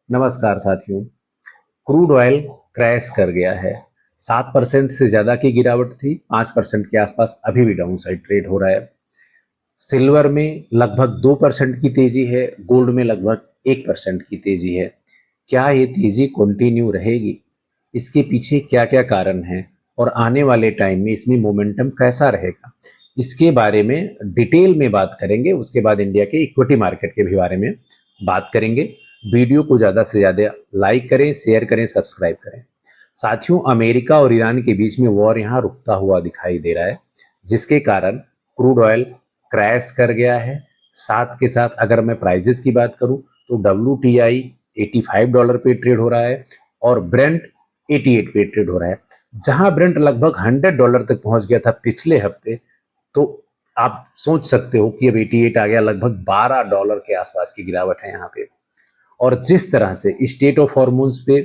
नमस्कार साथियों। Crude oil crash कर गया है। 7% से ज़्यादा की गिरावट थी, 5% के आसपास अभी भी डाउन साइड ट्रेड हो रहा है। सिल्वर में लगभग 2% की तेजी है, गोल्ड में लगभग 1% की तेजी है। क्या ये तेजी कंटिन्यू रहेगी? इसके पीछे क्या क्या कारण हैं और आने वाले टाइम में इसमें मोमेंटम कैसा रहेगा, इसके बारे में डिटेल में बात करेंगे। उसके बाद इंडिया के इक्विटी मार्केट के भी बारे में बात करेंगे। वीडियो को ज़्यादा से ज़्यादा लाइक करें, शेयर करें, सब्सक्राइब करें। साथियों, अमेरिका और ईरान के बीच में वॉर यहाँ रुकता हुआ दिखाई दे रहा है, जिसके कारण क्रूड ऑयल क्रैश कर गया है। साथ के साथ अगर मैं प्राइजेस की बात करूं तो WTI $85 पे ट्रेड हो रहा है और ब्रेंट 88 पे ट्रेड हो रहा है। जहां ब्रेंट लगभग $100 तक पहुंच गया था पिछले हफ्ते, तो आप सोच सकते हो कि अब 88 आ गया, लगभग $12 के आसपास की गिरावट है यहाँ पे। और जिस तरह से स्टेट ऑफ हॉर्मोन्स पे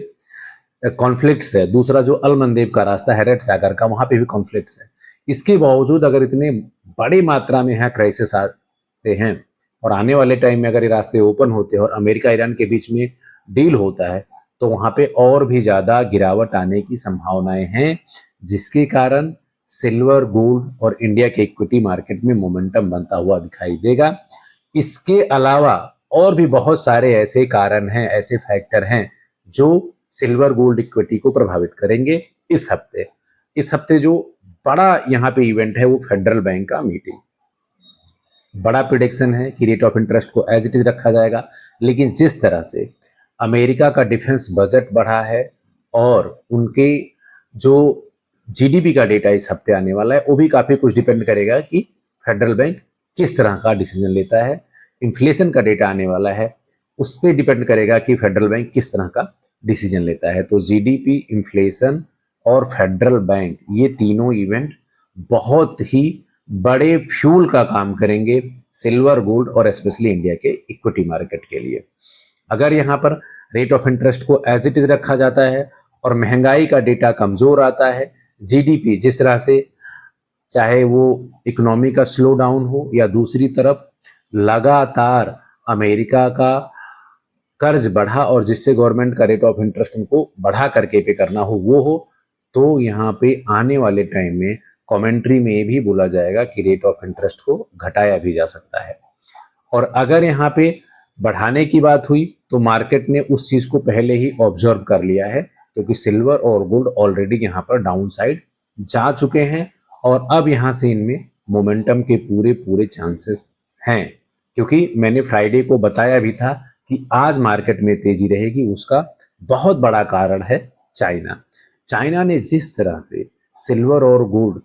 कॉन्फ्लिक्ट्स है, दूसरा जो अलमंदेब का रास्ता है रेड सागर का, वहां पे भी कॉन्फ्लिक्ट्स है। इसके बावजूद अगर इतने बड़ी मात्रा में यहाँ क्राइसिस आते हैं और आने वाले टाइम में अगर ये रास्ते ओपन होते हैं और अमेरिका ईरान के बीच में डील होता है, तो वहां पे और भी ज्यादा गिरावट आने की संभावनाएं हैं, जिसके कारण सिल्वर, गोल्ड और इंडिया के इक्विटी मार्केट में मोमेंटम बनता हुआ दिखाई देगा। इसके अलावा और भी बहुत सारे ऐसे कारण हैं, ऐसे फैक्टर हैं जो सिल्वर गोल्ड इक्विटी को प्रभावित करेंगे इस हफ्ते। इस हफ्ते जो बड़ा यहाँ पे इवेंट है वो फेडरल बैंक का मीटिंग। बड़ा प्रिडिक्शन है कि रेट ऑफ इंटरेस्ट को एज इट इज रखा जाएगा, लेकिन जिस तरह से अमेरिका का डिफेंस बजट बढ़ा है और उनके जो जीडीपी का डेटा इस हफ्ते आने वाला है, वो भी काफी कुछ डिपेंड करेगा कि फेडरल बैंक किस तरह का डिसीजन लेता है। इन्फ्लेशन का डेटा आने वाला है, उस पर डिपेंड करेगा कि फेडरल बैंक किस तरह का डिसीजन लेता है। तो जीडीपी, इन्फ्लेशन और फेडरल बैंक, ये तीनों इवेंट बहुत ही बड़े फ्यूल का काम करेंगे सिल्वर, गोल्ड और स्पेशली इंडिया के इक्विटी मार्केट के लिए। अगर यहाँ पर रेट ऑफ इंटरेस्ट को एज इट इज रखा जाता है और महंगाई का डेटा कमजोर आता है, जीडीपी जिस तरह से, चाहे वो इकोनॉमी का स्लो डाउन हो या दूसरी तरफ लगातार अमेरिका का कर्ज बढ़ा और जिससे गवर्नमेंट का रेट ऑफ इंटरेस्ट उनको बढ़ा करके पे करना हो, वो हो, तो यहाँ पे आने वाले टाइम में कमेंट्री में ये भी बोला जाएगा कि रेट ऑफ इंटरेस्ट को घटाया भी जा सकता है। और अगर यहाँ पे बढ़ाने की बात हुई तो मार्केट ने उस चीज को पहले ही ऑब्जर्व कर लिया है, क्योंकि सिल्वर और गोल्ड ऑलरेडी यहाँ पर डाउन साइड जा चुके हैं और अब यहाँ से इनमें मोमेंटम के पूरे पूरे चांसेस हैं। क्योंकि मैंने फ्राइडे को बताया भी था कि आज मार्केट में तेजी रहेगी, उसका बहुत बड़ा कारण है चाइना। चाइना ने जिस तरह से सिल्वर और गोल्ड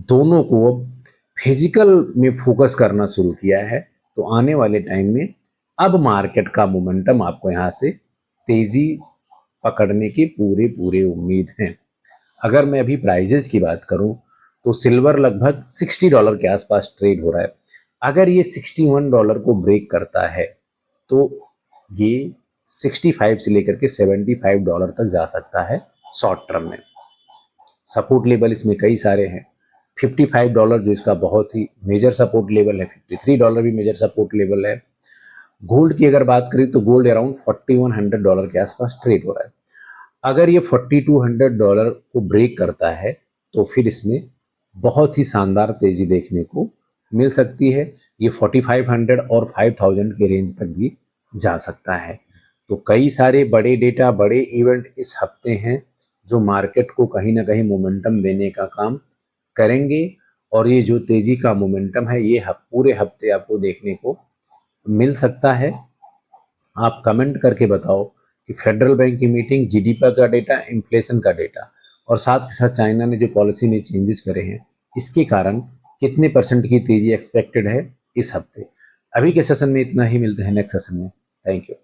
दोनों को अब फिजिकल में फोकस करना शुरू किया है, तो आने वाले टाइम में अब मार्केट का मोमेंटम आपको यहाँ से तेजी पकड़ने की पूरे पूरे उम्मीद है। अगर मैं अभी प्राइजेस की बात करूं तो सिल्वर लगभग $60 के आसपास ट्रेड हो रहा है। अगर ये $61 को ब्रेक करता है तो ये 65 से लेकर के $75 तक जा सकता है शॉर्ट टर्म में। सपोर्ट लेवल इसमें कई सारे हैं। $55 जो इसका बहुत ही मेजर सपोर्ट लेवल है, $53 भी मेजर सपोर्ट लेवल है। गोल्ड की अगर बात करें तो गोल्ड अराउंड $4100 के आसपास ट्रेड हो रहा है। अगर ये $4200 को ब्रेक करता है तो फिर इसमें बहुत ही शानदार तेजी देखने को मिल सकती है। ये 4500 और 5000 के रेंज तक भी जा सकता है। तो कई सारे बड़े डेटा, बड़े इवेंट इस हफ्ते हैं जो मार्केट को कहीं ना कहीं मोमेंटम देने का काम करेंगे और ये जो तेजी का मोमेंटम है ये पूरे हफ्ते आपको देखने को मिल सकता है। आप कमेंट करके बताओ कि फेडरल बैंक की मीटिंग, जीडीपी का डेटा, इन्फ्लेशन का डेटा और साथ के साथ चाइना ने जो पॉलिसी में चेंजेस करे हैं, इसके कारण कितने % की तेजी एक्सपेक्टेड है इस हफ्ते। अभी के सेशन में इतना ही, मिलते हैं नेक्स्ट सेशन में। Thank you.